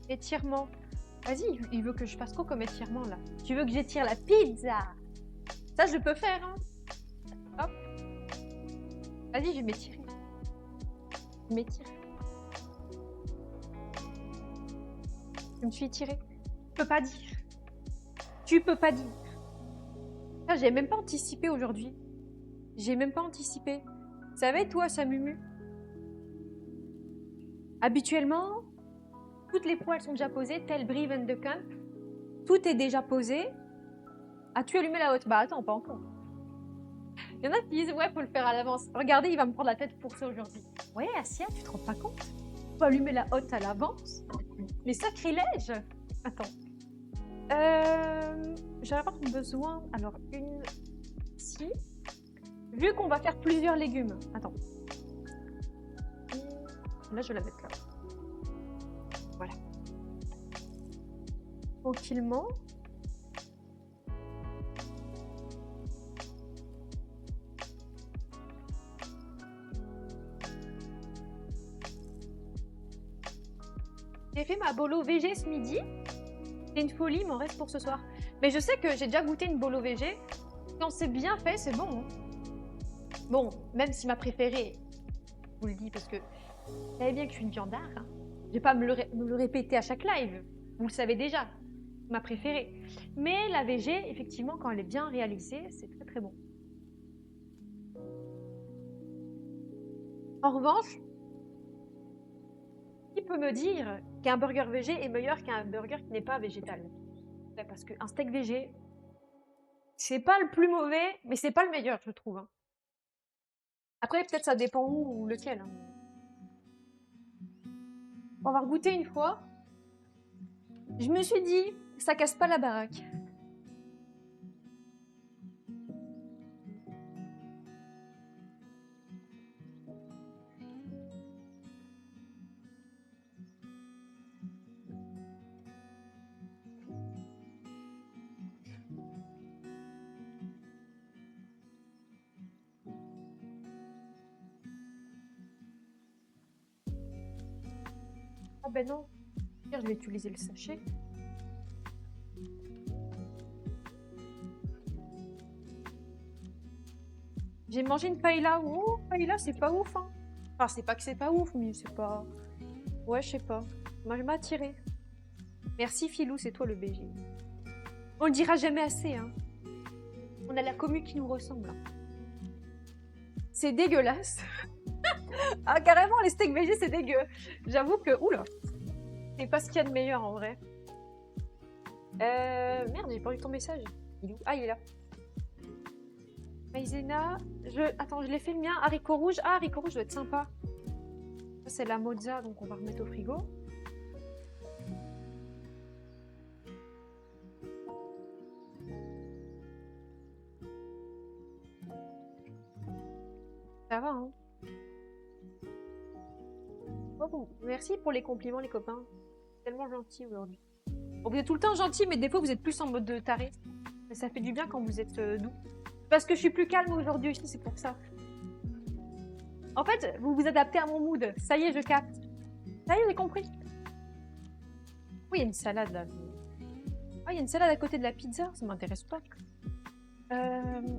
Étirement. Vas-y, il veut que je fasse quoi comme étirement là? Tu veux que j'étire la pizza? Ça, je peux faire, hein? Hop. Vas-y, je vais m'étirer. Je m'étire. Je me suis étirée. Tu peux pas dire. Tu peux pas dire. Ça, j'ai même pas anticipé aujourd'hui. J'ai même pas anticipé. Ça va et toi, ça mumu? Habituellement, toutes les poils sont déjà posées, tel Brie Van de Kamp. Tout est déjà posé. As-tu allumé la haute? Bah attends, pas encore. Il y en a qui disent, ouais, faut le faire à l'avance. Regardez, il va me prendre la tête pour ça aujourd'hui. Ouais, Asia, tu te rends pas compte? Faut allumer la haute à l'avance. Mais sacrilège! Attends. J'avais avoir besoin. Alors, une ici. Vu qu'on va faire plusieurs légumes. Attends. Là, je vais la mettre là. Voilà. Tranquillement. J'ai fait ma bolo VG ce midi. C'est une folie, il m'en reste pour ce soir. Mais je sais que j'ai déjà goûté une bolo VG. Quand c'est bien fait, c'est bon. Hein. Bon, même si ma préférée, je vous le dis parce que vous savez bien que je suis une viandard. Hein. Je vais pas me le répéter à chaque live. Vous le savez déjà. Ma préférée. Mais la VG, effectivement, quand elle est bien réalisée, c'est très très bon. En revanche, qui peut me dire qu'un burger VG est meilleur qu'un burger qui n'est pas végétal? Parce qu'un steak VG, c'est pas le plus mauvais, mais c'est pas le meilleur, je trouve. Hein. Après, peut-être ça dépend où ou lequel. Hein. On va goûter une fois. Je me suis dit, ça casse pas la baraque. Ah ben non, je vais utiliser le sachet. J'ai mangé une paella. Oh, paella, c'est pas ouf. Hein. Enfin, c'est pas que c'est pas ouf, mais c'est pas... Ouais, je sais pas. Moi, je m'a attiré. Merci, Philou, c'est toi le BG. On le dira jamais assez. Hein. On a la commu qui nous ressemble. Hein. C'est dégueulasse. Ah, carrément, les steaks VG, c'est dégueu. J'avoue que... Oula. C'est pas ce qu'il y a de meilleur, en vrai. Merde, j'ai perdu ton message. Il est où? Ah, il est là. Maïzena, attends, je l'ai fait le mien. Haricot rouge. Ah, haricot rouge doit être sympa. Ça, c'est la mozza, donc on va remettre au frigo. Ça va, hein. Oh, bon. Merci pour les compliments, les copains. Tellement gentil aujourd'hui. Bon, vous êtes tout le temps gentil, mais des fois, vous êtes plus en mode de taré. Mais ça fait du bien quand vous êtes doux. Parce que je suis plus calme aujourd'hui aussi, c'est pour ça. En fait, vous vous adaptez à mon mood. Ça y est, je capte. Ça y est, j'ai compris. Oui, il y a une salade là. Ah, il y a une salade à côté de la pizza, ça m'intéresse pas.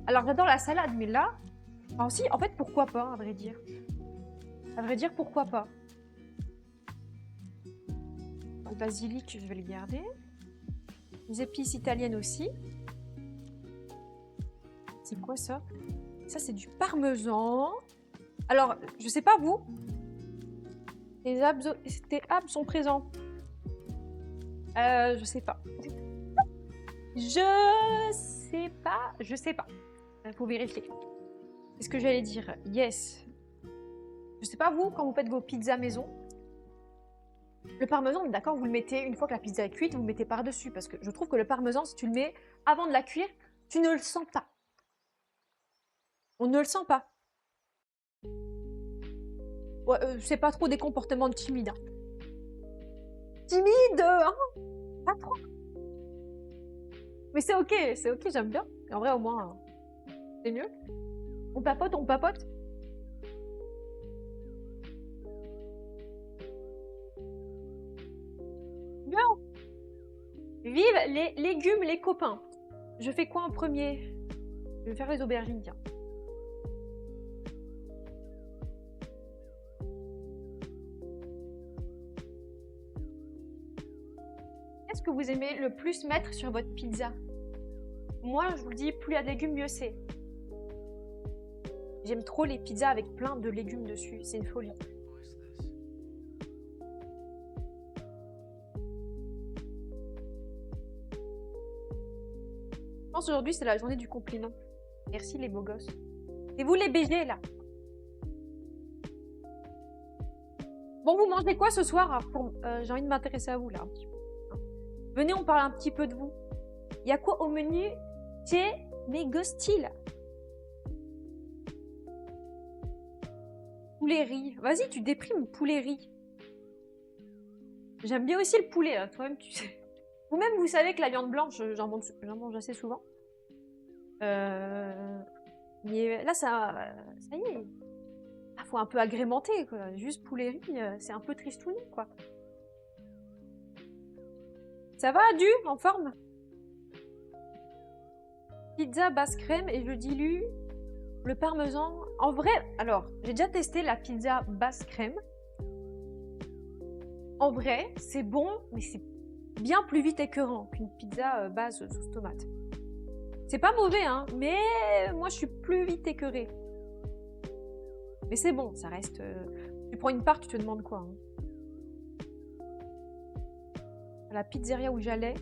Alors, j'adore la salade, mais là... Alors si, en fait, pourquoi pas, à vrai dire. À vrai dire, pourquoi pas. Le basilic, je vais le garder. Les épices italiennes aussi. C'est quoi ça? Ça, c'est du parmesan. Alors, je sais pas vous. Tes abs sont présents. Je sais pas. Je sais pas. Faut vérifier. Qu'est-ce que j'allais dire? Yes. Je sais pas vous, quand vous faites vos pizzas maison. Le parmesan, d'accord, vous le mettez une fois que la pizza est cuite, vous le mettez par-dessus. Parce que je trouve que le parmesan, si tu le mets avant de la cuire, tu ne le sens pas. On ne le sent pas. Ouais, c'est pas trop des comportements timides. Hein. Timide, hein? Pas trop. Mais c'est ok, j'aime bien. Et en vrai, au moins, c'est mieux. On papote, on papote. Non. Vive les légumes, les copains. Je fais quoi en premier? Je vais faire les aubergines, tiens. Qu'est-ce que vous aimez le plus mettre sur votre pizza? Moi, je vous dis, plus il y a de légumes, mieux c'est. J'aime trop les pizzas avec plein de légumes dessus. C'est une folie. Je pense aujourd'hui, c'est la journée du compliment. Merci les beaux gosses. Et vous les BG, là? Bon, vous mangez quoi ce soir? J'ai envie de m'intéresser à vous, là, un petit peu. Venez, on parle un petit peu de vous. Il y a quoi au menu chez mes ghosties, là? Poulet riz. Vas-y, tu déprimes, poulet riz. J'aime bien aussi le poulet, là. Toi-même, tu sais. Vous-même, vous savez que la viande blanche, j'en mange assez souvent. Mais là, ça y est. Il faut un peu agrémenter, quoi. Juste poulet riz, c'est un peu tristouné, quoi. Ça va, Adu, en forme? Pizza basse crème et je dilue le parmesan. En vrai, alors, j'ai déjà testé la pizza basse crème. En vrai, c'est bon, mais c'est bien plus vite écœurant qu'une pizza base sauce tomate. C'est pas mauvais, hein, mais moi, je suis plus vite écœurée. Mais c'est bon, ça reste... Tu prends une part, tu te demandes quoi, hein. À la pizzeria où j'allais,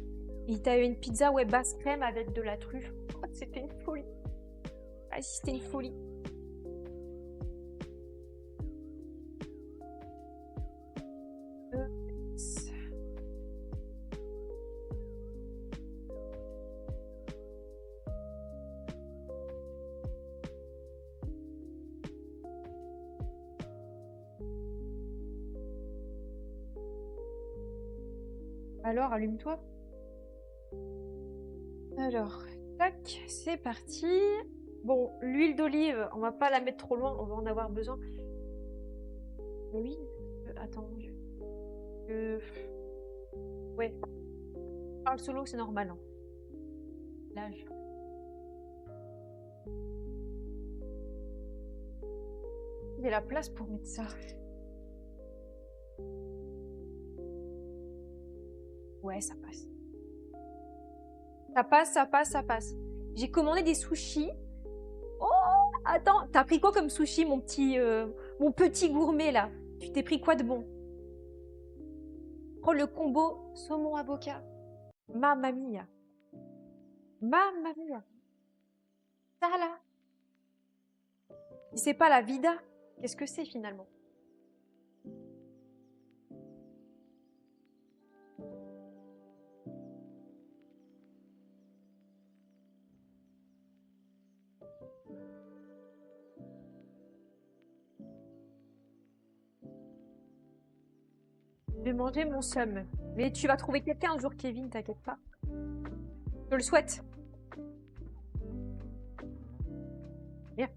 il t'avait une pizza basse crème avec de la truffe. Oh, c'était une folie. Ah, si, c'était une folie. Alors, allume-toi. Alors, tac, c'est parti. Bon, l'huile d'olive, on va pas la mettre trop loin, on va en avoir besoin. Mais oui, attends. Ouais. Je parle solo, c'est normal. Hein. L'âge. J'ai la place pour mettre ça. Ouais, ça passe. Ça passe, ça passe, ça passe. J'ai commandé des sushis. Oh, attends, t'as pris quoi comme sushi, mon petit gourmet, là? Tu t'es pris quoi de bon? Oh, le combo saumon avocat. Mamma mia. Mamma mia. Ça, là. Si c'est pas la vida, qu'est-ce que c'est, finalement? Je vais manger mon seum. Mais tu vas trouver quelqu'un un jour, Kevin, t'inquiète pas. Je le souhaite. Merde.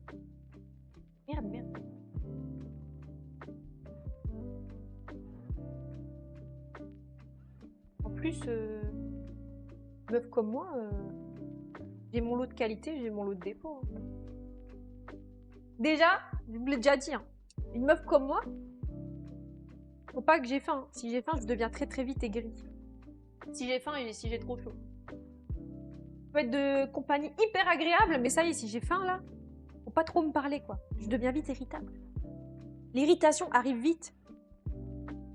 Merde, merde. En plus, meuf comme moi, j'ai mon lot de qualité, j'ai mon lot de défauts. Déjà, je vous l'ai déjà dit, hein, une meuf comme moi, faut pas que j'ai faim. Si j'ai faim, je deviens très très vite aigrie. Si j'ai faim et si j'ai trop chaud. Je peux être de compagnie hyper agréable, mais ça y est, si j'ai faim là, faut pas trop me parler quoi. Je deviens vite irritable. L'irritation arrive vite.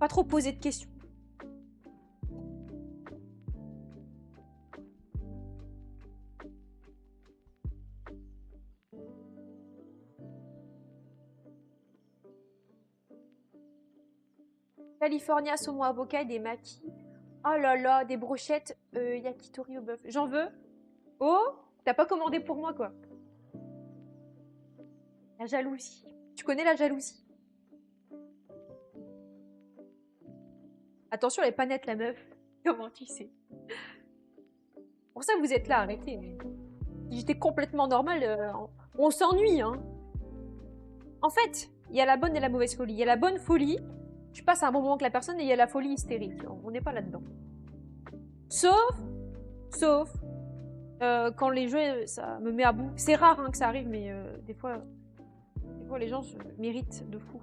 Pas trop poser de questions. California, saumon avocat et des maquis. Oh là là, des brochettes yakitori au bœuf. J'en veux. Oh, t'as pas commandé pour moi quoi. La jalousie. Tu connais la jalousie? Attention les panettes la meuf. Comment tu sais? Pour ça vous êtes là, arrêtez. Si j'étais complètement normale, on s'ennuie hein. En fait, il y a la bonne et la mauvaise folie. Il y a la bonne folie, tu passes un bon moment avec la personne et il y a la folie hystérique. On n'est pas là-dedans. Sauf quand les jeux, ça me met à bout. C'est rare hein, que ça arrive, mais des fois les gens méritent de fou.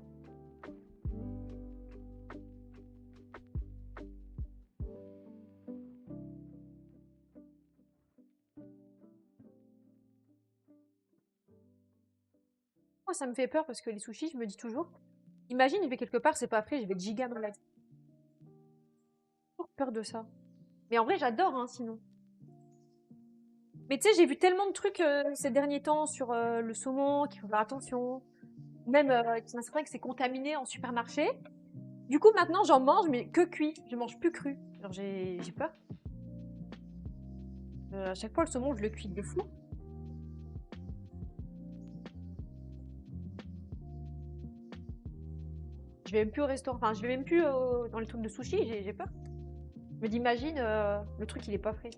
Moi, ça me fait peur parce que les sushis, je me dis toujours, imagine, je vais quelque part, c'est pas frais, je vais être giga malade. J'ai toujours peur de ça. Mais en vrai, j'adore, hein, sinon. Mais tu sais, j'ai vu tellement de trucs ces derniers temps sur le saumon, qu'il faut faire attention. Même qu'il y en a certains que c'est contaminé en supermarché. Du coup, maintenant, j'en mange, mais que cuit. Je mange plus cru. Alors, j'ai peur. À chaque fois, le saumon, je le cuis de fou. Je vais même plus au restaurant. Enfin, je vais même plus dans les trucs de sushi, j'ai peur. Je me dis, imagine, le truc, il est pas frais.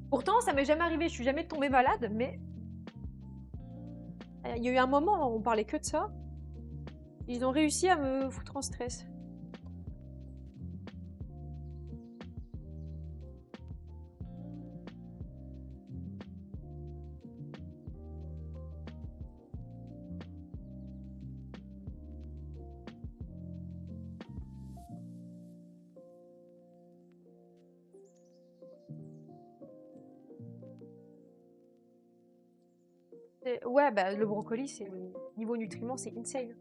Pourtant, ça m'est jamais arrivé. Je suis jamais tombée malade, mais il y a eu un moment où on parlait que de ça. Ils ont réussi à me foutre en stress. Ouais, bah, le brocoli, c'est niveau nutriments, c'est insane.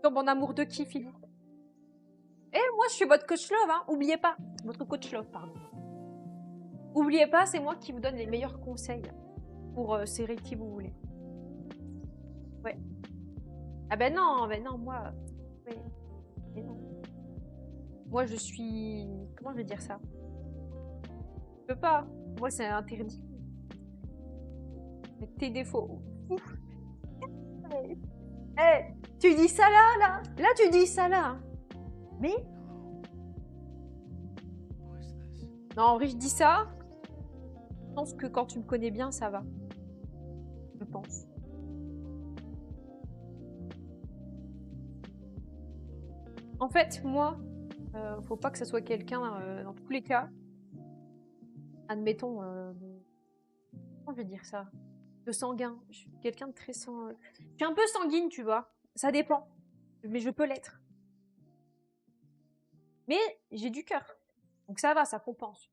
Tombe en amour de qui, Philippe? Eh, moi, je suis votre coach love, hein. Oubliez pas. Votre coach love, pardon. Oubliez pas, c'est moi qui vous donne les meilleurs conseils pour serrer qui vous voulez. Ouais. Ah ben non, moi... Ouais. Mais non. Moi, je suis... Comment je vais dire ça? Je peux pas. Moi, c'est interdit. Avec tes défauts. Ouf. Eh, tu dis ça là? Là, tu dis ça là. Mais... Non, en vrai, je dis ça. Je pense que quand tu me connais bien, ça va. Je pense. En fait, moi, faut pas que ça soit quelqu'un, dans tous les cas, admettons, comment je vais dire ça? De sanguin. Je suis quelqu'un de très sang... Je suis un peu sanguine, tu vois. Ça dépend. Mais je peux l'être. Mais j'ai du cœur. Donc ça va, ça compense.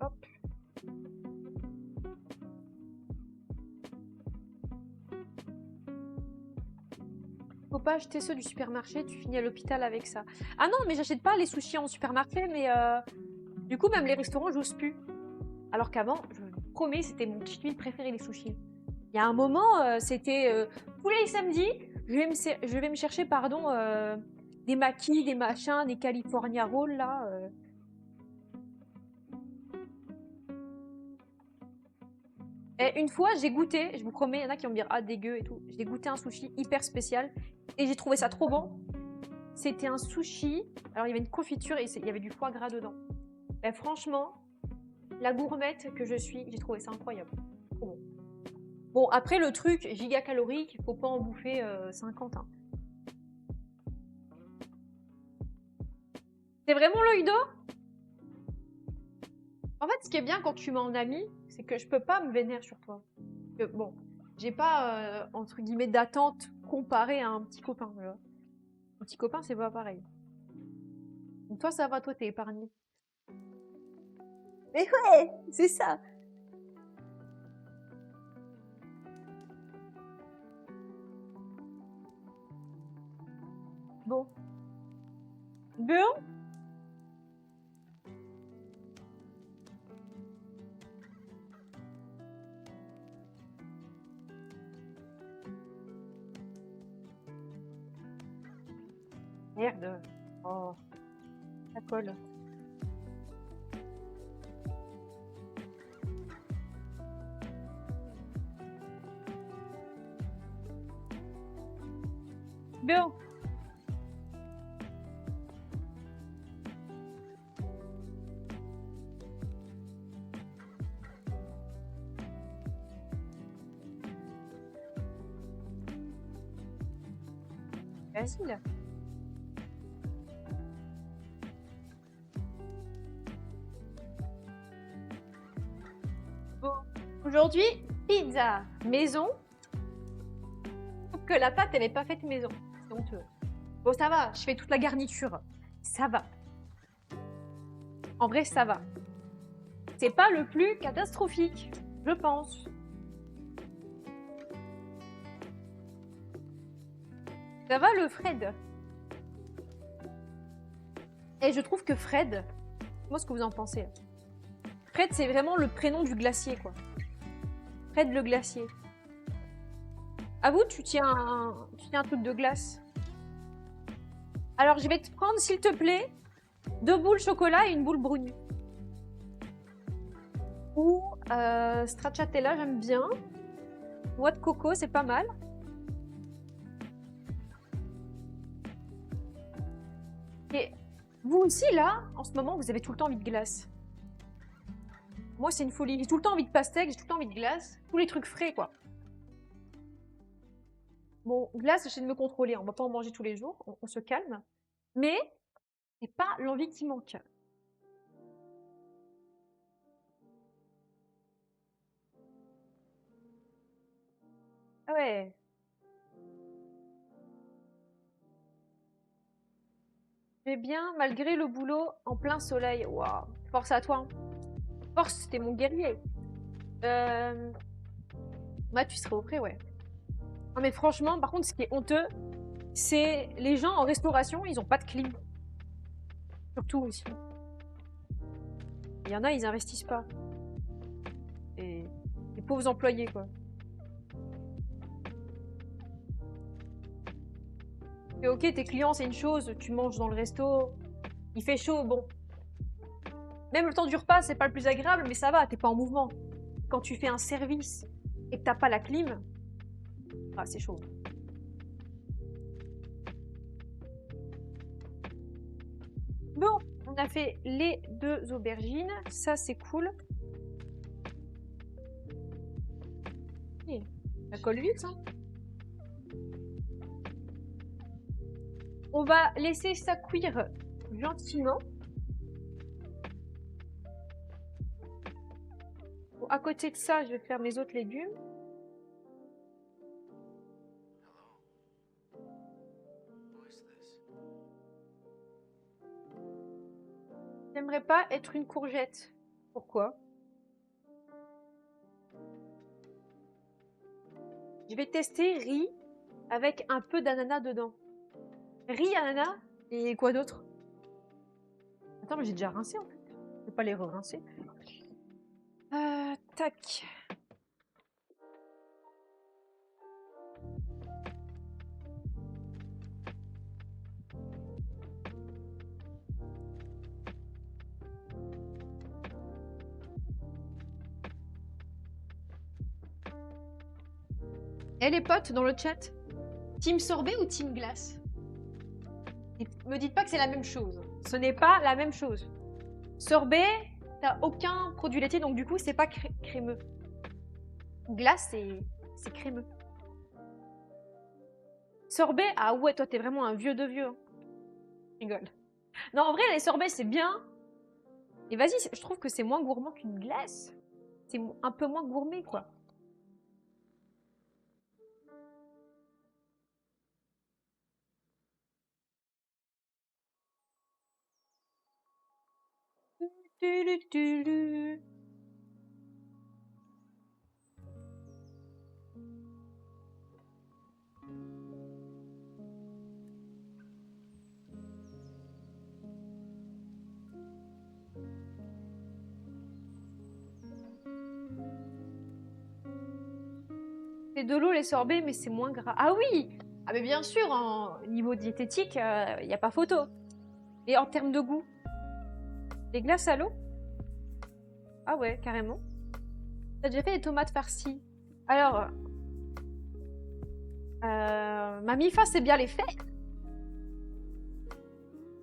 Hop. Faut pas acheter ceux du supermarché, tu finis à l'hôpital avec ça. Ah non, mais j'achète pas les sushis en supermarché, mais du coup, même les restaurants, j'ose plus. Alors qu'avant, je vous promets, c'était mon petit meal préféré, les sushis. Il y a un moment, c'était tous les samedis, je vais me chercher, pardon, des maquis, des machins, des California Rolls, là. Et une fois, j'ai goûté, je vous promets, il y en a qui vont me dire ah dégueu et tout. J'ai goûté un sushi hyper spécial et j'ai trouvé ça trop bon. C'était un sushi, alors il y avait une confiture et il y avait du foie gras dedans. Et franchement, la gourmette que je suis, j'ai trouvé ça incroyable. Trop bon. Bon, après le truc gigacalorique, faut pas en bouffer 50. Hein. C'est vraiment l'œil d'or. En fait, ce qui est bien quand tu m'as en ami, c'est que je peux pas me vénérer sur toi. Que, bon, j'ai pas, entre guillemets, d'attente comparée à un petit copain. Tu vois. Un petit copain, c'est pas pareil. Donc toi, ça va, toi, t'es épargné. Mais ouais, c'est ça. Bon. Bon. Merde. Oh, ça colle. Bon. Vas-y, là. Bon. Aujourd'hui, pizza maison. Sauf que la pâte, elle n'est pas faite maison. C'est honteux. Bon, ça va, je fais toute la garniture. Ça va. En vrai, ça va. C'est pas le plus catastrophique, je pense. Ça va le Fred. Et je trouve que Fred, moi ce que vous en pensez. Fred, c'est vraiment le prénom du glacier, quoi. Fred le glacier. À vous, tu tiens un truc de glace. Alors, je vais te prendre, s'il te plaît, 2 boules chocolat et une boule brownie. Ou stracciatella, j'aime bien. Noix de coco, c'est pas mal. Et vous aussi, là, en ce moment, vous avez tout le temps envie de glace. Moi, c'est une folie. J'ai tout le temps envie de pastèque, j'ai tout le temps envie de glace. Tous les trucs frais, quoi. Bon, glace, j'essaie de me contrôler. On va pas en manger tous les jours. On se calme. Mais c'est pas l'envie qui manque. Ah ouais. Je vais bien, malgré le boulot en plein soleil. Waouh. Force à toi. Hein. Force, t'es mon guerrier. Ouais, tu serais auprès, ouais. Non, mais franchement, par contre, ce qui est honteux, c'est les gens en restauration, ils ont pas de clim. Surtout aussi. Il y en a, ils investissent pas. Et les pauvres employés, quoi. Et ok, tes clients, c'est une chose, tu manges dans le resto, il fait chaud, bon. Même le temps du repas, c'est pas le plus agréable, mais ça va, t'es pas en mouvement. Quand tu fais un service et que t'as pas la clim, ah, c'est chaud. Bon, on a fait les 2 aubergines, ça c'est cool. Et ça colle vite, hein. On va laisser ça cuire gentiment. Bon, à côté de ça, je vais faire mes autres légumes. J'aimerais pas être une courgette. Pourquoi? Je vais tester riz avec un peu d'ananas dedans. Riz, ananas et quoi d'autre? Attends, mais j'ai déjà rincé en fait. Je vais pas les re-rincer. Tac. Et les potes dans le chat, team sorbet ou team glace? Et me dites pas que c'est la même chose. Ce n'est pas la même chose. Sorbet, t'as aucun produit laitier, donc du coup, c'est pas crémeux. Glace, c'est crémeux. Sorbet, ah ouais, toi, t'es vraiment un vieux de vieux. Hein. Je rigole. Non, en vrai, les sorbets, c'est bien. Et vas-y, je trouve que c'est moins gourmand qu'une glace. C'est un peu moins gourmet, quoi. C'est de l'eau les sorbets, mais c'est moins gras. Ah oui! Ah mais bien sûr, en niveau diététique, il n'y a pas photo. Et en termes de goût? Les glaces à l'eau? Ah ouais, carrément. T'as déjà fait des tomates farcies? Alors, Ma mi-fa, c'est bien les faits.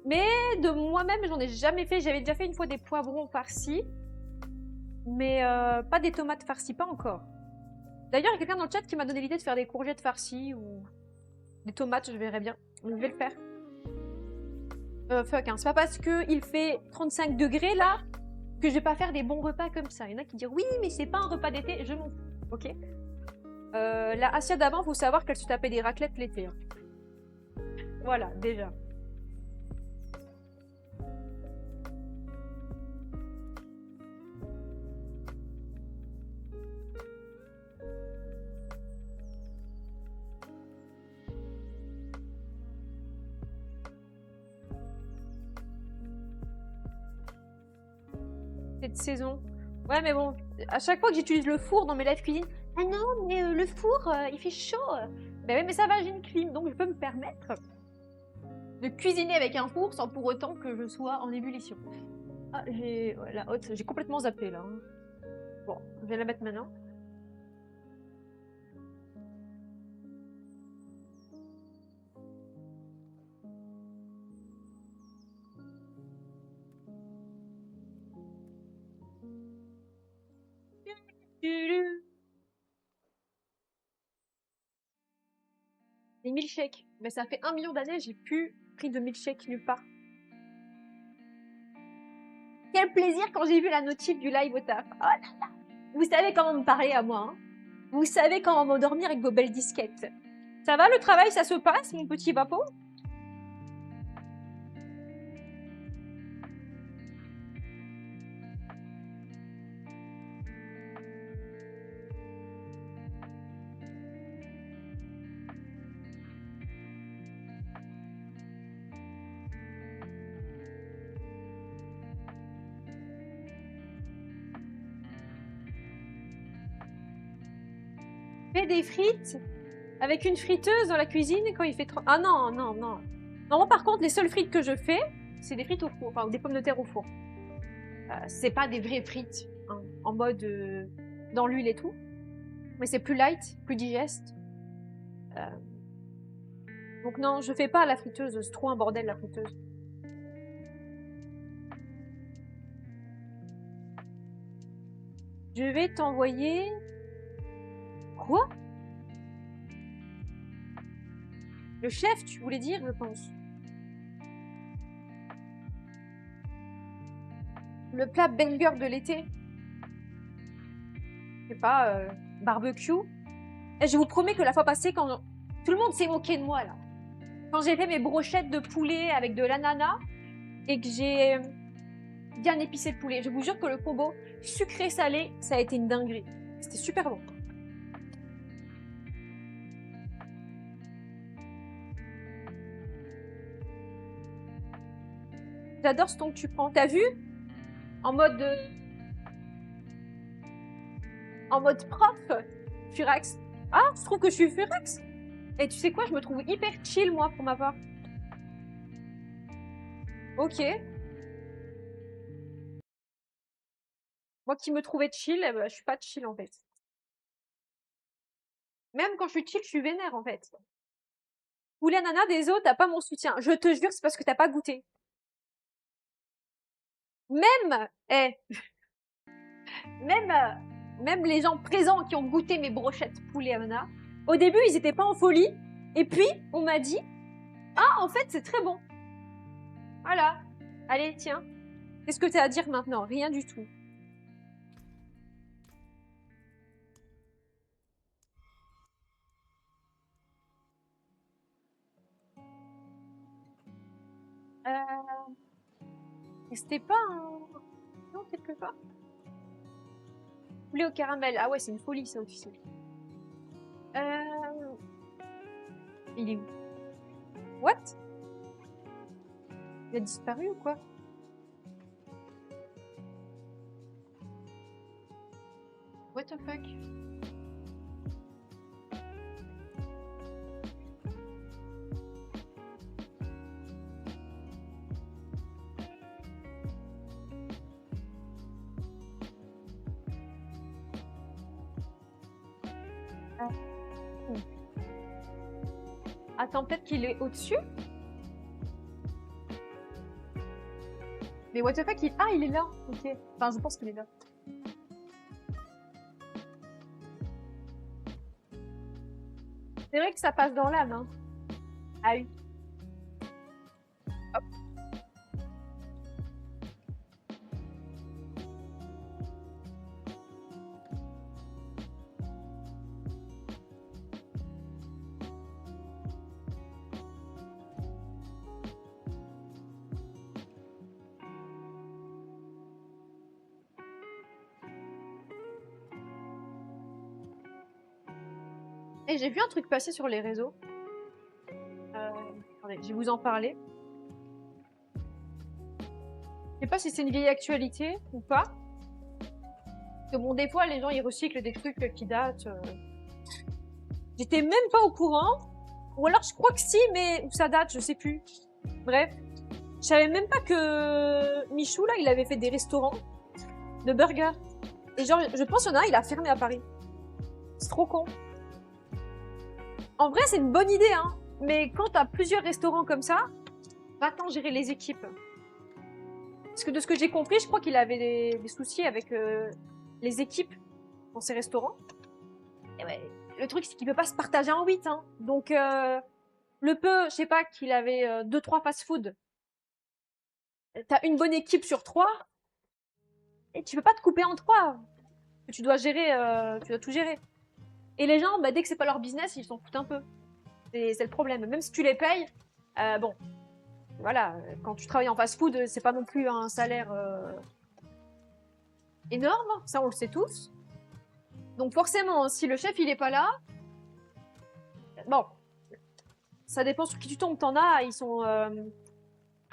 Mais de moi-même, j'en ai jamais fait. J'avais déjà fait une fois des poivrons farcis. Mais pas des tomates farcies, pas encore. D'ailleurs, il y a quelqu'un dans le chat qui m'a donné l'idée de faire des courgettes farcies ou des tomates, je verrai bien. Je vais le faire. Fuck, hein. C'est pas parce qu'il fait 35 degrés là que je vais pas faire des bons repas comme ça. Il y en a qui disent oui, mais c'est pas un repas d'été. Je m'en fous. Ok. La Asia d'avant, faut savoir qu'elle se tapait des raclettes l'été. Hein. Voilà, déjà. Cette saison. Ouais, mais bon, à chaque fois que j'utilise le four dans mes live cuisine, ah non, mais le four, il fait chaud. Ben oui, mais ça va, j'ai une clim, donc je peux me permettre de cuisiner avec un four sans pour autant que je sois en ébullition. Ah, j'ai la haute, j'ai complètement zappé là. Hein. Bon, je vais la mettre maintenant. Les milkshakes. Mais ça fait 1 million d'années, j'ai plus pris de milkshake nulle part. Quel plaisir quand j'ai vu la notif du live au taf. Oh là là. Vous savez comment me parler à moi. Hein. Vous savez comment m'endormir avec vos belles disquettes. Ça va, le travail, ça se passe, mon petit Vapo? Des frites avec une friteuse dans la cuisine quand il fait trop... Ah non, non, non. Non, par contre, les seules frites que je fais, c'est des frites au four, enfin, ou des pommes de terre au four. C'est pas des vraies frites, hein, en mode dans l'huile et tout. Mais c'est plus light, plus digeste. Donc non, je fais pas à la friteuse, c'est trop un bordel la friteuse. Je vais t'envoyer... Quoi? Le chef, tu voulais dire, je pense. Le plat banger de l'été. Je sais pas, barbecue. Et je vous promets que la fois passée, quand tout le monde s'est moqué de moi, là. Quand j'ai fait mes brochettes de poulet avec de l'ananas et que j'ai bien épicé le poulet, je vous jure que le combo sucré-salé, ça a été une dinguerie. C'était super bon. J'adore ce ton que tu prends. T'as vu? En mode prof, Furax. Ah, je trouve que je suis Furax. Et tu sais quoi, je me trouve hyper chill, moi, pour ma part. Ok. Moi qui me trouvais chill, eh ben, je suis pas chill, en fait. Même quand je suis chill, je suis vénère, en fait. Poulet ananas, désolé, t'as pas mon soutien. Je te jure, c'est parce que t'as pas goûté. Même, même les gens présents qui ont goûté mes brochettes poulet ananas, au début, ils étaient pas en folie. Et puis, on m'a dit, ah, en fait, c'est très bon. Voilà. Allez, tiens. Qu'est-ce que t'as à dire maintenant? Rien du tout. C'était pas un... Non, quelque part. Poulet au caramel. Ah ouais, c'est une folie, ça, aussi. Il est où? What? Il a disparu ou quoi? What the fuck? Attends, peut-être qu'il est au-dessus? Mais what the fuck, ah, il est là. Ok. Enfin, je pense qu'il est là. C'est vrai que ça passe dans l'âme, hein. Ah oui. Hop. Et j'ai vu un truc passer sur les réseaux. Attendez, je vais vous en parler. Je sais pas si c'est une vieille actualité ou pas. Parce que bon, des fois, les gens, ils recyclent des trucs qui datent. J'étais même pas au courant. Ou alors, je crois que si, mais ça date, je sais plus. Bref. Je savais même pas que Michou, là, il avait fait des restaurants de burgers. Et genre, je pense qu'il y en a un, il a fermé à Paris. C'est trop con. En vrai, c'est une bonne idée, hein. Mais quand t'as plusieurs restaurants comme ça, va-t'en gérer les équipes. Parce que de ce que j'ai compris, je crois qu'il avait des soucis avec les équipes dans ses restaurants. Et ouais, le truc, c'est qu'il peut pas se partager en 8, hein. Donc, le peu, je sais pas, qu'il avait 2-3 fast-food. T'as une bonne équipe sur 3, et tu peux pas te couper en 3. Tu dois gérer, tu dois tout gérer. Et les gens, bah, dès que c'est pas leur business, ils s'en foutent un peu. C'est le problème. Même si tu les payes, bon, voilà, quand tu travailles en fast-food, c'est pas non plus un salaire énorme, ça on le sait tous. Donc forcément, si le chef il est pas là, bon, ça dépend sur qui tu tombes. T'en as, ils sont,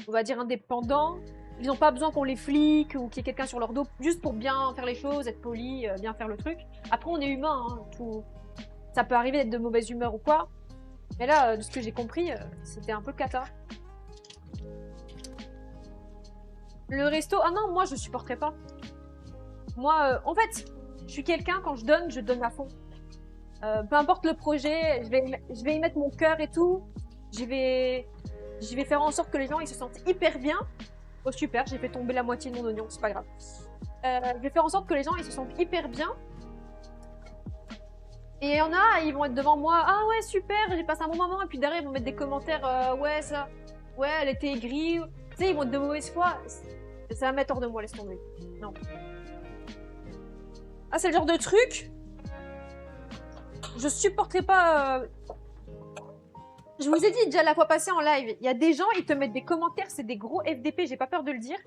on va dire, indépendants. Ils n'ont pas besoin qu'on les flique ou qu'il y ait quelqu'un sur leur dos, juste pour bien faire les choses, être poli, bien faire le truc. Après, on est humain, hein, tout... ça peut arriver d'être de mauvaise humeur ou quoi. Mais là, de ce que j'ai compris, c'était un peu cata. Le resto, ah non, moi je supporterais pas. Moi, en fait, je suis quelqu'un, quand je donne à fond. Peu importe le projet, je vais y mettre mon cœur et tout. Je vais faire en sorte que les gens ils se sentent hyper bien. Oh super, j'ai fait tomber la moitié de mon oignon, c'est pas grave. Je vais faire en sorte que les gens ils se sentent hyper bien. Et il y en a, ils vont être devant moi, ah ouais super, j'ai passé un bon moment, et puis derrière ils vont mettre des commentaires, ouais ça, ouais elle était aigrie, tu sais ils vont être de mauvaise foi, ça va mettre hors de moi, laisse tomber. Non. Ah c'est le genre de truc, je supporterai pas. Je vous ai dit déjà la fois passée en live, il y a des gens, ils te mettent des commentaires, c'est des gros FDP, j'ai pas peur de le dire.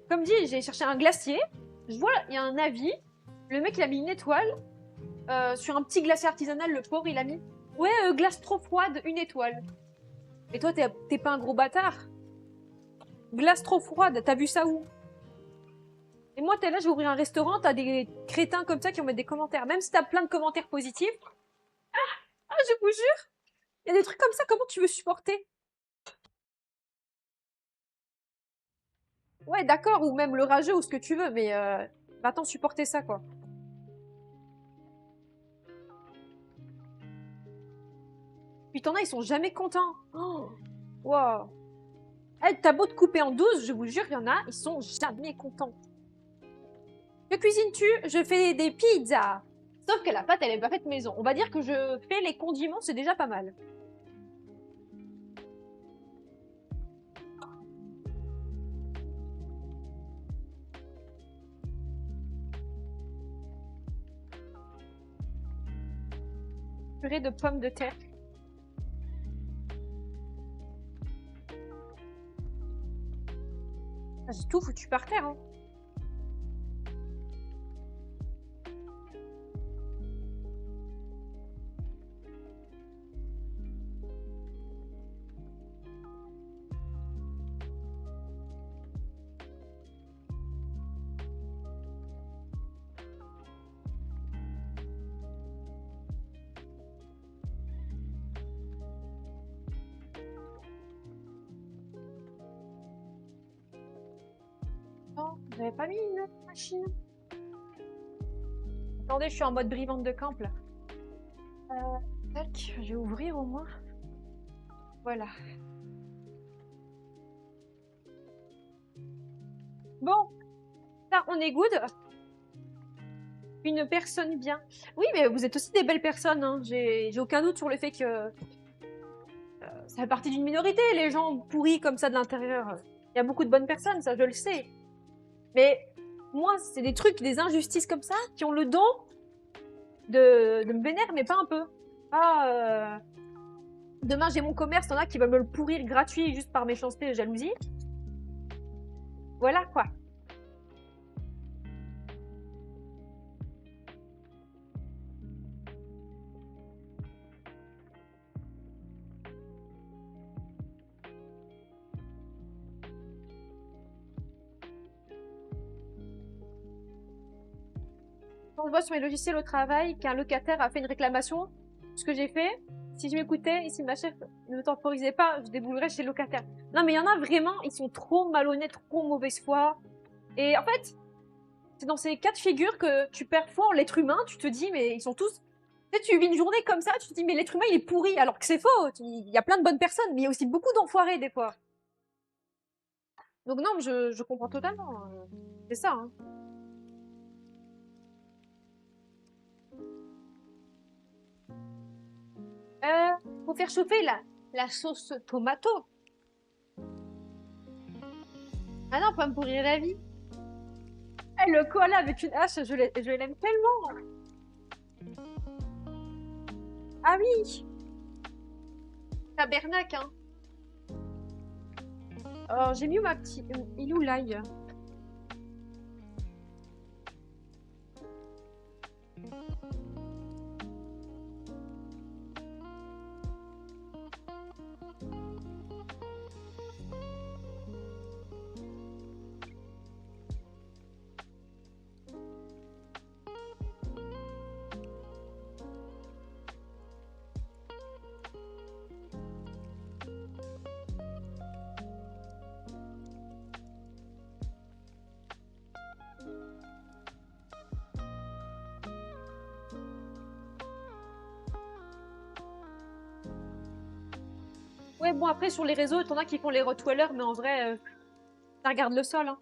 Comme dit, j'ai cherché un glacier, je vois, il y a un avis, le mec il a mis une étoile, sur un petit glacier artisanal, le pauvre il a mis, ouais, glace trop froide, 1 étoile. Et toi, t'es pas un gros bâtard? Glace trop froide, t'as vu ça où? Et moi, t'es là, je vais ouvrir un restaurant, t'as des crétins comme ça qui vont mettre des commentaires. Même si t'as plein de commentaires positifs. Ah, je vous jure, il y a des trucs comme ça, comment tu veux supporter? Ouais, d'accord, ou même le rageux ou ce que tu veux, mais va-t'en supporter ça, quoi. Puis t'en as, ils sont jamais contents. Oh, wow. Hey, t'as beau te couper en 12, je vous jure, il y en a, ils sont jamais contents. Que cuisines-tu? Je fais des pizzas. Sauf que la pâte, elle est pas faite maison. On va dire que je fais les condiments, c'est déjà pas mal. Purée de pommes de terre. Ah, j'ai tout foutu par terre, hein. Non, j'avais pas mis une machine. Attendez, je suis en mode brivante de camp, là. Tac, je vais ouvrir au moins. Voilà. Bon, ça, on est good. Une personne bien. Oui, mais vous êtes aussi des belles personnes. Hein. J'ai aucun doute sur le fait que ça fait partie d'une minorité, les gens pourris comme ça de l'intérieur. Il y a beaucoup de bonnes personnes, ça, je le sais. Mais moi, c'est des trucs, des injustices comme ça qui ont le don de me vénérer, mais pas un peu. Pas. Demain, j'ai mon commerce, t'en as qui veulent me le pourrir gratuit juste par méchanceté et jalousie. Voilà, quoi. Quand je vois sur mes logiciels au travail qu'un locataire a fait une réclamation, ce que j'ai fait, si je m'écoutais et si ma chef ne me temporisait pas, je déboulerais chez le locataire. Non, mais il y en a vraiment, ils sont trop malhonnêtes, trop mauvaise foi. Et en fait, c'est dans ces cas de figure que tu perds foi en l'être humain, tu te dis, mais ils sont tous... Tu sais, tu vis une journée comme ça, tu te dis, mais l'être humain, il est pourri, alors que c'est faux. Il y a plein de bonnes personnes, mais il y a aussi beaucoup d'enfoirés, des fois. Donc non, je comprends totalement. C'est ça, hein. Faut faire chauffer la sauce tomato. Ah non, pas me pourrir la vie. Eh, le koala avec une hache, je l'aime tellement. Ah oui, tabernacle, hein. Oh, j'ai mis où ma petite... Il est où l'ail? Ouais, bon, après, sur les réseaux, t'en as qui font les rottweilers, mais en vrai, ça regarde le sol, hein.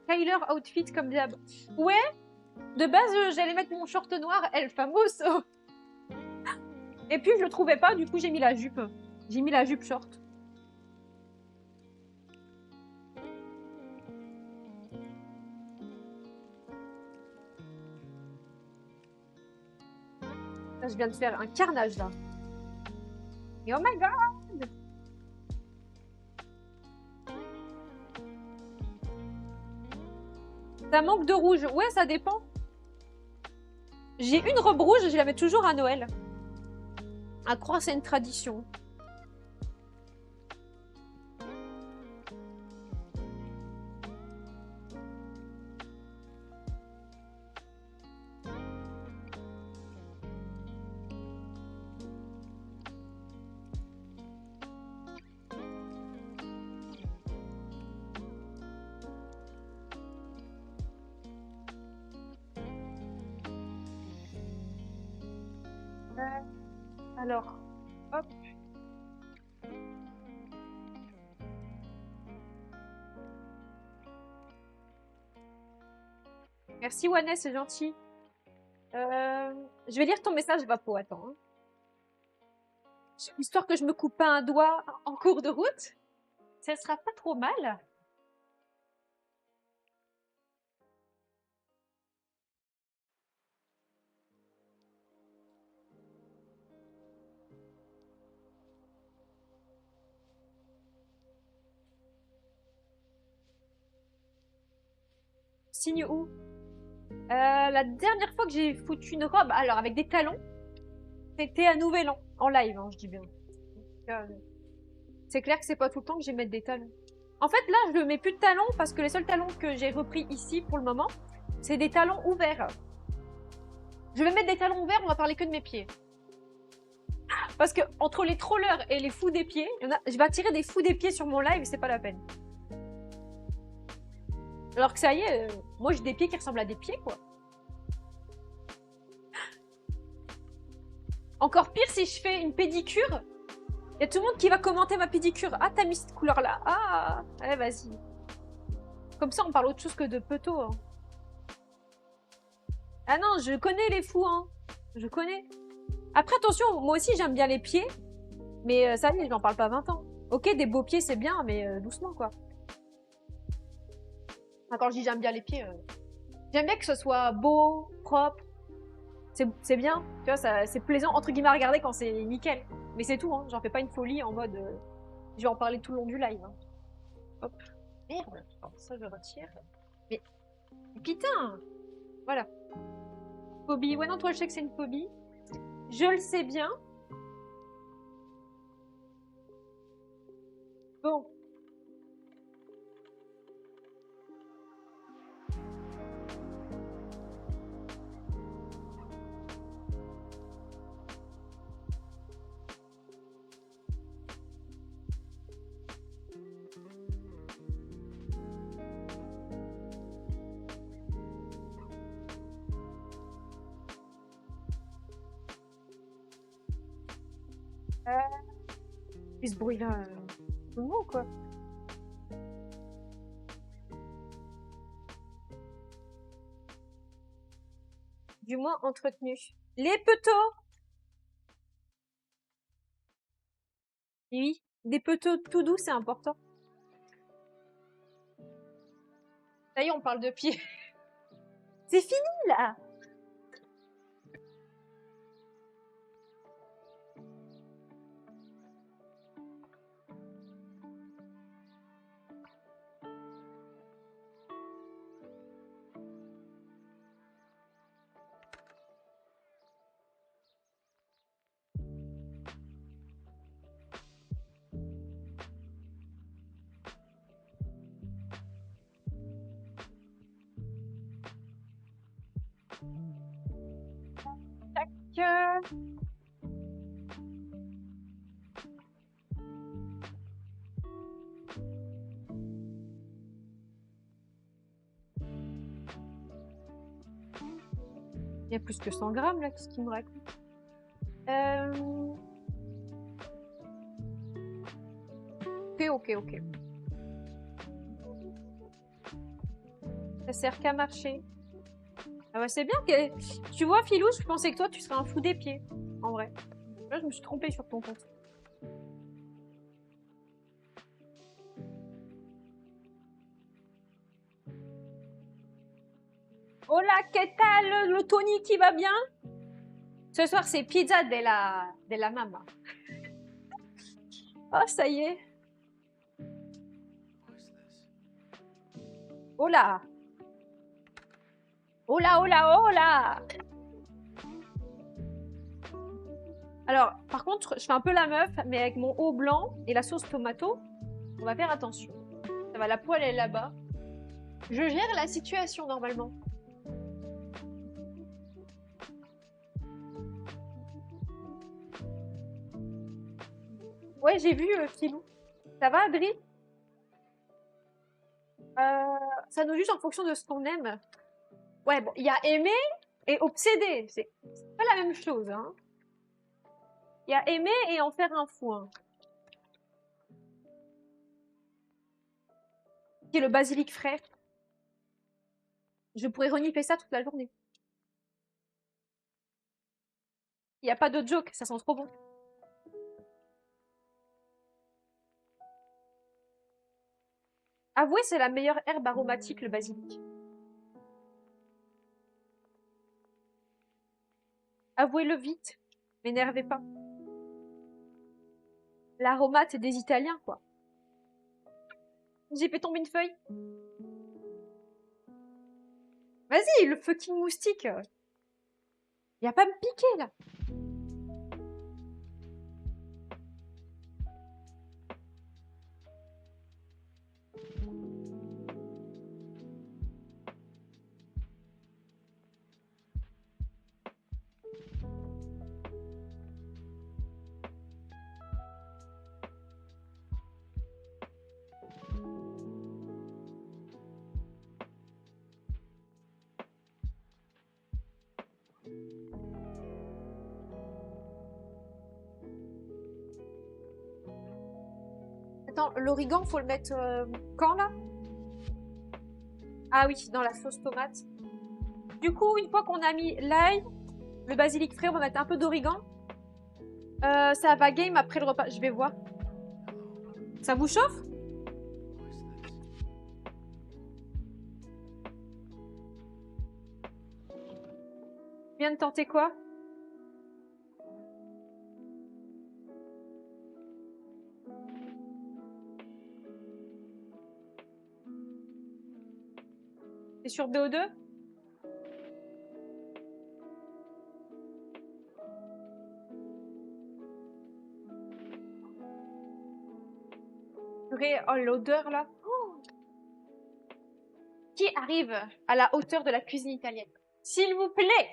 Tyler outfit comme d'hab. Ouais, de base, j'allais mettre mon short noir, El Famoso. Et puis, je le trouvais pas, du coup, j'ai mis la jupe. J'ai mis la jupe short. Là, je viens de faire un carnage, là. Et oh my god! Ça manque de rouge. Ouais, ça dépend. J'ai une robe rouge, je la mets toujours à Noël. À croire, c'est une tradition. Alors, hop. Merci Wanet, c'est gentil. Je vais lire ton message, Vapo, attends. Hein. Histoire que je me coupe pas un doigt en cours de route. Ça sera pas trop mal. Signe où? La dernière fois que j'ai foutu une robe, alors avec des talons, c'était à Nouvel An, en live, hein, je dis bien. C'est clair que c'est pas tout le temps que je vais mettre des talons. En fait, là, je ne mets plus de talons parce que les seuls talons que j'ai repris ici pour le moment, c'est des talons ouverts. Je vais mettre des talons ouverts, on va parler que de mes pieds. Parce que entre les trollers et les fous des pieds, je vais attirer des fous des pieds sur mon live et c'est pas la peine. Alors que ça y est, moi j'ai des pieds qui ressemblent à des pieds, quoi. Encore pire si je fais une pédicure Il y a tout le monde qui va commenter ma pédicure. Ah, t'as mis cette couleur-là. Ah, allez, vas-y. Comme ça, on parle autre chose que de peto. Hein. Ah non, je connais les fous, hein. Je connais. Après, attention, moi aussi, j'aime bien les pieds. Mais ça y est, j'en parle pas 20 ans. Ok, des beaux pieds, c'est bien, mais doucement, quoi. Enfin, quand je dis j'aime bien les pieds, j'aime bien que ce soit beau, propre. C'est bien, tu vois, c'est plaisant, entre guillemets, à regarder quand c'est nickel. Mais c'est tout, hein. J'en fais pas une folie en mode... je vais en parler tout le long du live. Hein. Hop. Merde. Alors, ça, je retire. Mais putain. Voilà. Phobie. Ouais, non, toi, je sais que c'est une phobie. Je le sais bien. Bon. Puis ce bruit-là, tout le monde, quoi. Du moins entretenu. Les petos. Oui, des petos tout doux, c'est important. Ça y est, on parle de pieds. C'est fini, là. Tac. Il y a plus que 100 grammes, là, qu'est-ce qu'il me raconte Ok. Ça sert qu'à marcher. Ah bah c'est bien que... Tu vois, Philou, je pensais que toi, tu serais un fou des pieds. En vrai. Là, je me suis trompée sur ton compte. Hola, ¿qué tal, le Tony qui va bien? Ce soir, c'est pizza de la mama. Oh, ça y est. Hola. Hola. Alors, par contre, je fais un peu la meuf, mais avec mon haut blanc et la sauce tomato, on va faire attention. Ça va, la poêle est là-bas. Je gère la situation normalement. Ouais, j'ai vu Philou. Ça va, Adri Ça nous juge en fonction de ce qu'on aime. Ouais, bon, il y a aimer et obséder. C'est pas la même chose, hein. Il y a aimer et en faire un foin. Qui est le basilic frais. Je pourrais renifler ça toute la journée. Il n'y a pas de joke, ça sent trop bon. Avouez, c'est la meilleure herbe aromatique, le basilic. Avouez-le vite. M'énervez pas. L'aromate des Italiens, quoi. J'ai fait tomber une feuille. Vas-y, le fucking moustique. Il a pas me piquer, là. Attends, l'origan, faut le mettre quand, là? Ah oui, dans la sauce tomate. Du coup, une fois qu'on a mis l'ail, le basilic frais, on va mettre un peu d'origan. Ça va game après le repas. Je vais voir. Ça vous chauffe? Tu viens de tenter quoi? C'est sur BO2? Oh, l'odeur là. Oh. Qui arrive à la hauteur de la cuisine italienne? S'il vous plaît!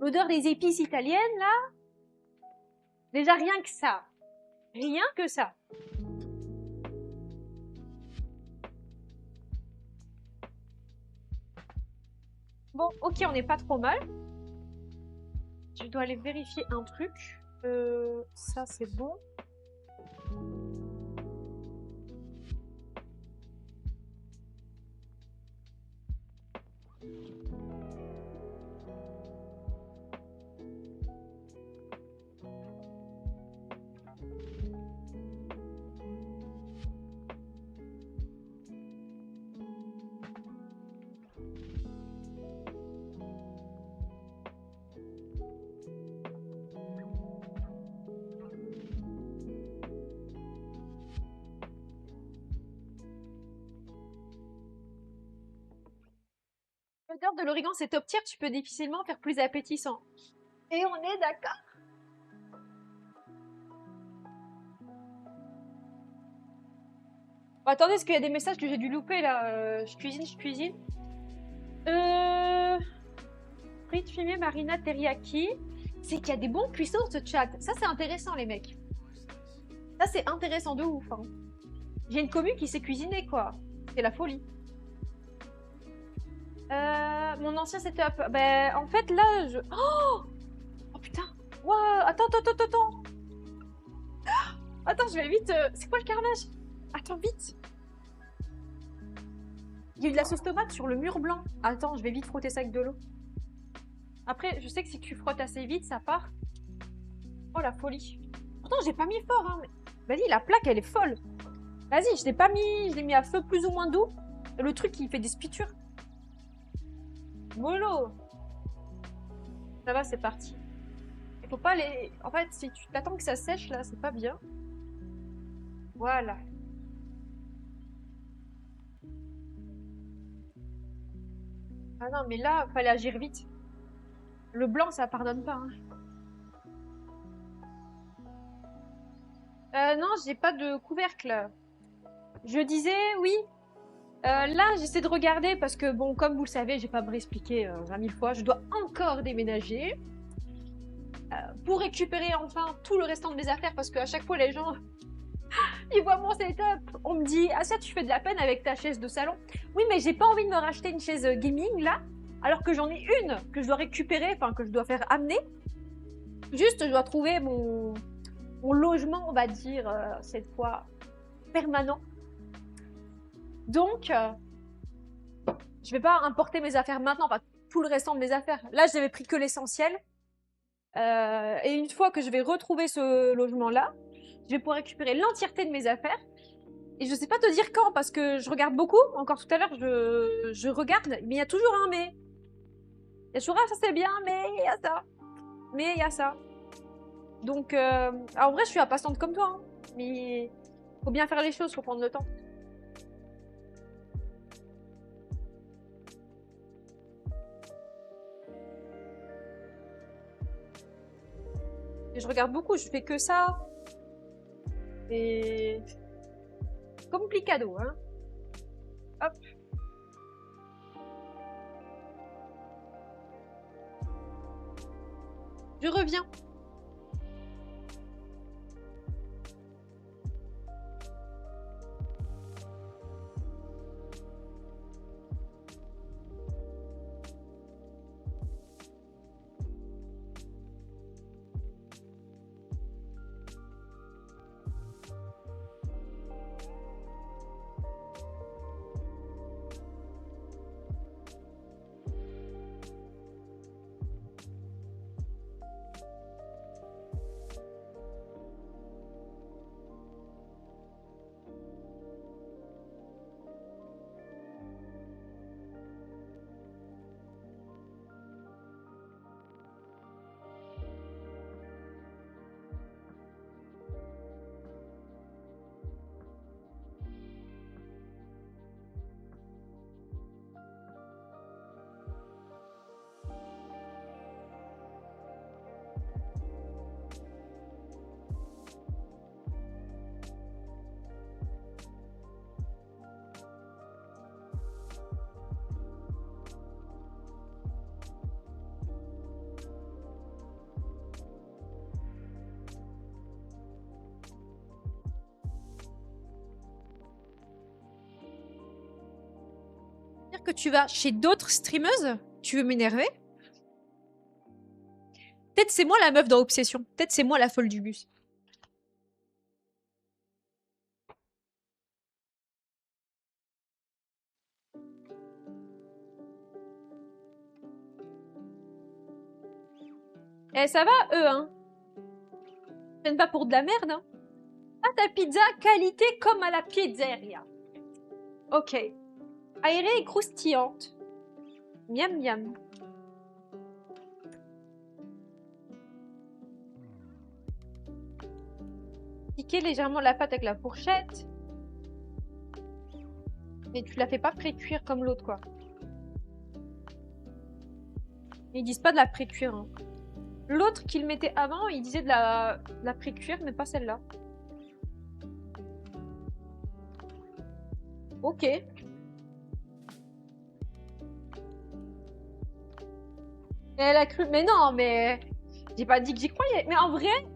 L'odeur des épices italiennes là. Déjà rien que ça. Rien que ça. Bon, ok, on n'est pas trop mal. Je dois aller vérifier un truc. Ça c'est bon. L'odeur de l'origan, c'est top tier, tu peux difficilement faire plus appétissant. Et on est d'accord. Bon, attendez, est-ce qu'il y a des messages que j'ai dû louper là? Je cuisine, je cuisine. Frites fumées, marinade, teriyaki. C'est qu'il y a des bons cuissons ce chat. Ça, c'est intéressant, les mecs. Ça, c'est intéressant de ouf. Hein. J'ai une commu qui sait cuisiner, quoi. C'est la folie. Mon ancien setup. Ben, en fait, là, je... Oh putain. Wow. Attends. Attends, je vais vite... C'est quoi le carnage? Attends, vite. Il y a eu de la sauce tomate sur le mur blanc. Attends, je vais vite frotter ça avec de l'eau. Après, je sais que si tu frottes assez vite, ça part. Oh, la folie. Pourtant, j'ai pas mis fort, hein. Mais... Vas-y, la plaque, elle est folle. Vas-y, je l'ai pas mis... Je l'ai mis à feu plus ou moins doux. Le truc, il fait des spitures. Mollo. Ça va, c'est parti. Il faut pas les... En fait, si tu t'attends que ça sèche, là, c'est pas bien. Voilà. Ah non, mais là, fallait agir vite. Le blanc, ça pardonne pas. Hein. Non, j'ai pas de couvercle. Je disais, oui. Là, j'essaie de regarder parce que, bon, comme vous le savez, j'ai pas me réexpliquer 20 000 fois, je dois encore déménager pour récupérer enfin tout le restant de mes affaires parce qu'à chaque fois, les gens, ils voient mon setup. On me dit, ah ça, tu fais de la peine avec ta chaise de salon. Oui, mais j'ai pas envie de me racheter une chaise gaming, là, alors que j'en ai une que je dois récupérer, enfin, que je dois faire amener. Juste, je dois trouver mon logement, on va dire, cette fois, permanent. Donc, je vais pas importer mes affaires maintenant, pas tout le restant de mes affaires. Là, j'avais pris que l'essentiel. Et une fois que je vais retrouver ce logement-là, je vais pouvoir récupérer l'entièreté de mes affaires. Et je sais pas te dire quand, parce que je regarde beaucoup. Encore tout à l'heure, je regarde, mais il y a toujours un mais. Il y a toujours un ça c'est bien, mais il y a ça. Mais il y a ça. Donc, en vrai, je suis impatiente comme toi. Hein, mais faut bien faire les choses, faut prendre le temps. Et je regarde beaucoup, je fais que ça. Et complicado, hein. Hop. Je reviens. dire que tu vas chez d'autres streameuses? Tu veux m'énerver? Peut-être c'est moi la meuf dans Obsession. Peut-être c'est moi la folle du bus. Eh, ça va, eux, hein? Ils prennent pas pour de la merde, hein? Pâte à pizza, qualité comme à la pizzeria. Ok. Aérée et croustillante. Miam miam. Piquer légèrement la pâte avec la fourchette. Mais tu la fais pas pré-cuire comme l'autre, quoi. Ils disent pas de la pré-cuire, hein. L'autre qu'ils mettaient avant, ils disaient de la pré-cuire, mais pas celle-là. Ok. Elle a cru... Mais non, mais... J'ai pas dit que j'y croyais. Mais en vrai,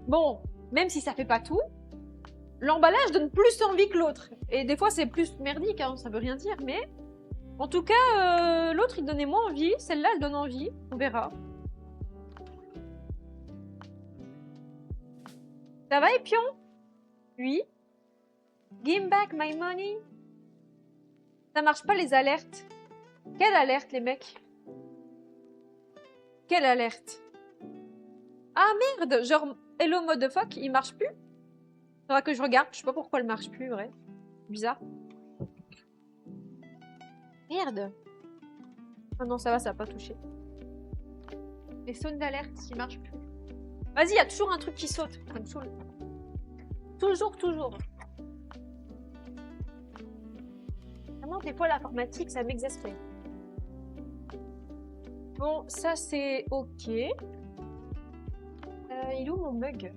bon, même si ça fait pas tout, l'emballage donne plus envie que l'autre. Et des fois, c'est plus merdique, hein, ça veut rien dire, mais... En tout cas, l'autre, il donnait moins envie. Celle-là, elle donne envie. On verra. Ça va, Epion? Oui. Give back my money. Ça marche pas, les alertes. Quelle alerte, les mecs? Quelle alerte? Ah, merde! Genre, Hello Motherfuck, il marche plus? Faudra que je regarde. Je sais pas pourquoi elle marche plus, vrai. Bizarre. Merde. Ah non, ça va, ça a pas touché. Les sons d'alerte qui marchent plus. Vas-y, y a toujours un truc qui saute. Ça me saoule. Toujours, toujours. Vraiment, des fois, l'informatique, ça m'exaspère. Bon, ça, c'est ok. Il est où mon mug?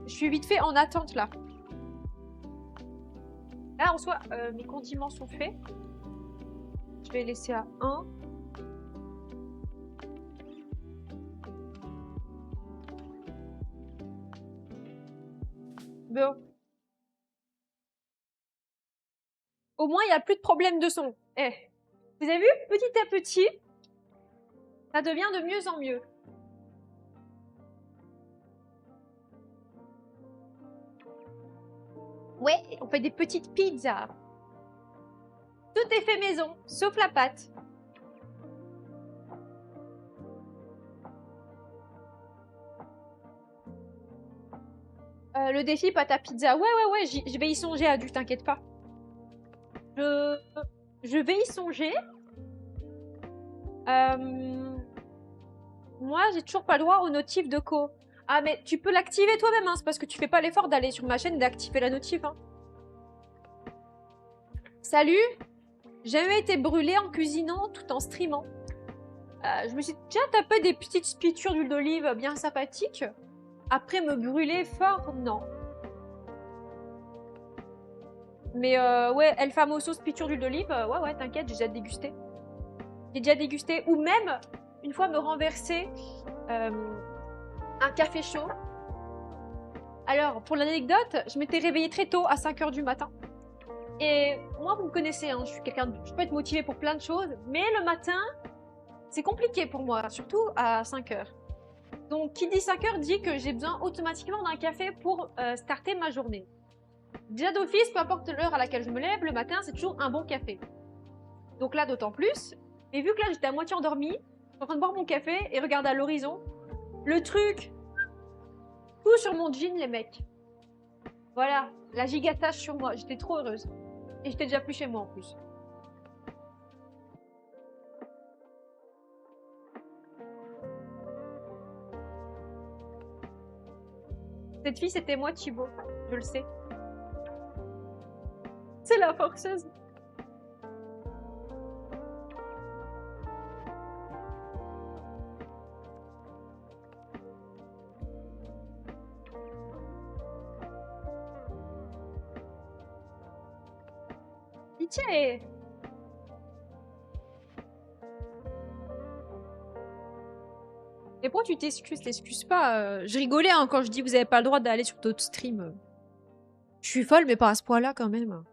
Je suis vite fait en attente, là. Là, en soi, mes condiments sont faits. Je vais laisser à 1. Bon. Au moins, il n'y a plus de problème de son. Eh. Vous avez vu? Petit à petit, ça devient de mieux en mieux. Ouais, on fait des petites pizzas. Tout est fait maison, sauf la pâte. Le défi pâte à pizza. Ouais, je vais y songer, Adu, t'inquiète pas. Je vais y songer. Moi, j'ai toujours pas le droit aux notifs de co. Ah, mais tu peux l'activer toi-même, hein. C'est parce que tu fais pas l'effort d'aller sur ma chaîne et d'activer la notif, hein. Salut! J'ai jamais été brûlée en cuisinant tout en streamant. Je me suis déjà tapé des petites spitures d'huile d'olive bien sympathiques. Après me brûler fort, non. Mais ouais, El Famoso spiture d'huile d'olive, ouais, t'inquiète, j'ai déjà dégusté. J'ai déjà dégusté. Ou même, une fois, me renverser un café chaud. Alors, pour l'anecdote, je m'étais réveillée très tôt, à 5 h du matin. Et moi, vous me connaissez, hein, je peux être motivée pour plein de choses, mais le matin, c'est compliqué pour moi, surtout à 5 h. Donc, qui dit 5 h dit que j'ai besoin automatiquement d'un café pour starter ma journée. Déjà d'office, peu importe l'heure à laquelle je me lève, le matin, c'est toujours un bon café. Donc là, d'autant plus. Et vu que là, j'étais à moitié endormie, je suis en train de boire mon café et regarder à l'horizon. Le truc, tout sur mon jean, les mecs. Voilà, la gigatache sur moi. J'étais trop heureuse. Et j'étais déjà plus chez moi en plus. Cette fille, c'était moi, Thibaut. Je le sais. C'est la forceuse. Pitié. Et pourquoi tu t'excuses? T'excuses pas. Je rigolais hein, quand je dis vous avez pas le droit d'aller sur d'autres streams. Je suis folle, mais pas à ce point-là quand même.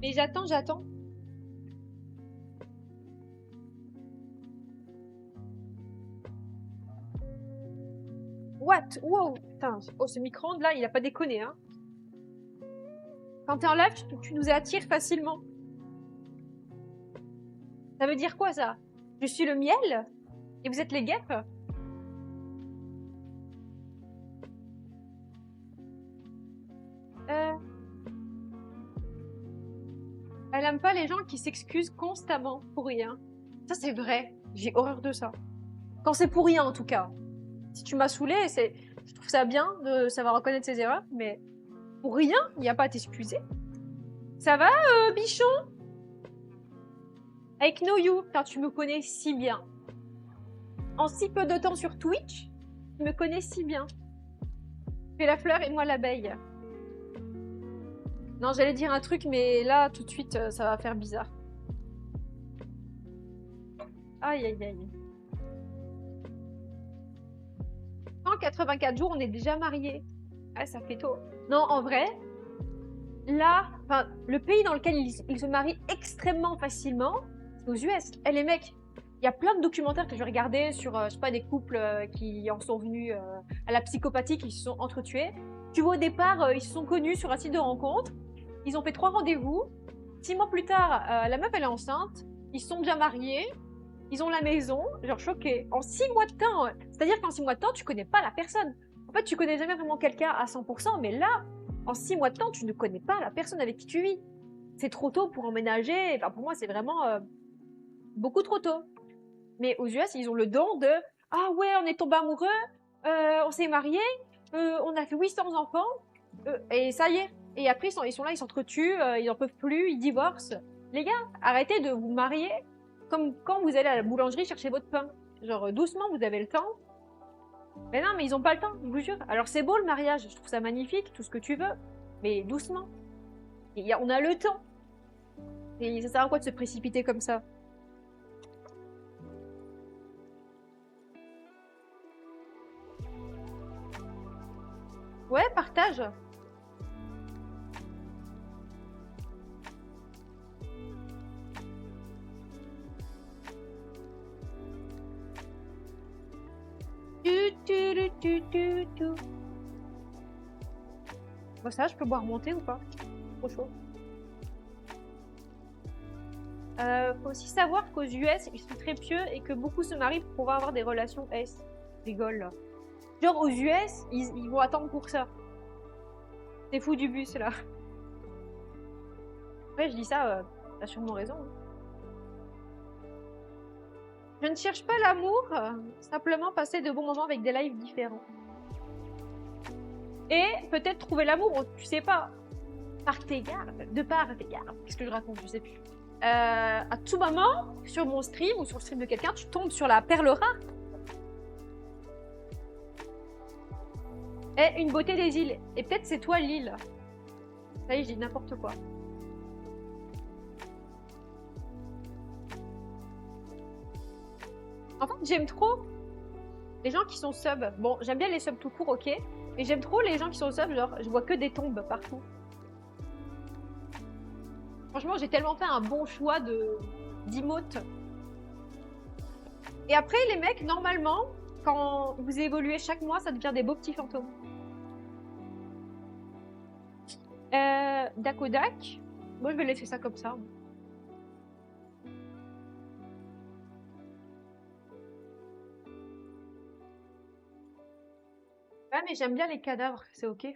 Mais j'attends. What? Wow! Putain, oh, ce micro-ondes là, il a pas déconné, hein. Quand t'es en live, tu nous attires facilement. Ça veut dire quoi ça? Je suis le miel? Et vous êtes les guêpes? Elle aime pas les gens qui s'excusent constamment pour rien. Ça c'est vrai, j'ai horreur de ça. Quand c'est pour rien en tout cas. Si tu m'as saoulé, je trouve ça bien de savoir reconnaître ses erreurs, mais pour rien, il n'y a pas à t'excuser. Ça va, bichon? I know you, car tu me connais si bien. En si peu de temps sur Twitch, tu me connais si bien. Tu es la fleur et moi l'abeille. Non, j'allais dire un truc, mais là, tout de suite, ça va faire bizarre. Aïe, aïe, aïe. 184 jours, on est déjà mariés. Ah, ça fait tôt. Non, en vrai, là, le pays dans lequel ils se marient extrêmement facilement, c'est aux US. Et les mecs, il y a plein de documentaires que je regardais sur, je sais pas, des couples qui en sont venus à la psychopathie, qui se sont entretués. Tu vois, au départ, ils se sont connus sur un site de rencontre. Ils ont fait 3 rendez-vous. 6 mois plus tard, la meuf, elle est enceinte. Ils se sont déjà mariés. Ils ont la maison. Genre choqué. En 6 mois de temps. C'est-à-dire qu'en 6 mois de temps, tu connais pas la personne. En fait, tu connais jamais vraiment quelqu'un à 100%. Mais là, en 6 mois de temps, tu ne connais pas la personne avec qui tu vis. C'est trop tôt pour emménager. Enfin, pour moi, c'est vraiment beaucoup trop tôt. Mais aux US, ils ont le don de « Ah ouais, on est tombé amoureux. On s'est mariés. On a fait 800 enfants. Et ça y est. » Et après, ils sont là, ils s'entretuent, ils n'en peuvent plus, ils divorcent. Les gars, arrêtez de vous marier comme quand vous allez à la boulangerie chercher votre pain. Genre, doucement, vous avez le temps. Mais non, mais ils n'ont pas le temps, je vous jure. Alors, c'est beau le mariage, je trouve ça magnifique, tout ce que tu veux. Mais doucement. On a le temps. Et ça sert à quoi de se précipiter comme ça? Ouais, partage. Bon, ça, je peux boire monter ou pas? Trop chaud. Faut aussi savoir qu'aux US, ils sont très pieux et que beaucoup se marient pour pouvoir avoir des relations S. Rigole là. Genre aux US, ils vont attendre pour ça. C'est fou du bus là. Après, je dis ça, t'as sûrement raison. Je ne cherche pas l'amour, simplement passer de bons moments avec des lives différents. Et peut-être trouver l'amour, tu sais pas, par tes gardes, de par tes gardes. Qu'est-ce que je raconte, je sais plus. À tout moment, sur mon stream ou sur le stream de quelqu'un, tu tombes sur la perle rare. Et une beauté des îles. Et peut-être c'est toi l'île. Ça y est, je dis n'importe quoi. En fait, j'aime trop les gens qui sont sub. Bon, j'aime bien les subs tout court, ok. Mais j'aime trop les gens qui sont sub, genre, je vois que des tombes partout. Franchement, j'ai tellement fait un bon choix d'emotes. Et après, les mecs, normalement, quand vous évoluez chaque mois, ça devient des beaux petits fantômes. Dakodak. Moi, je vais laisser ça comme ça. Ouais, mais j'aime bien les cadavres, c'est ok.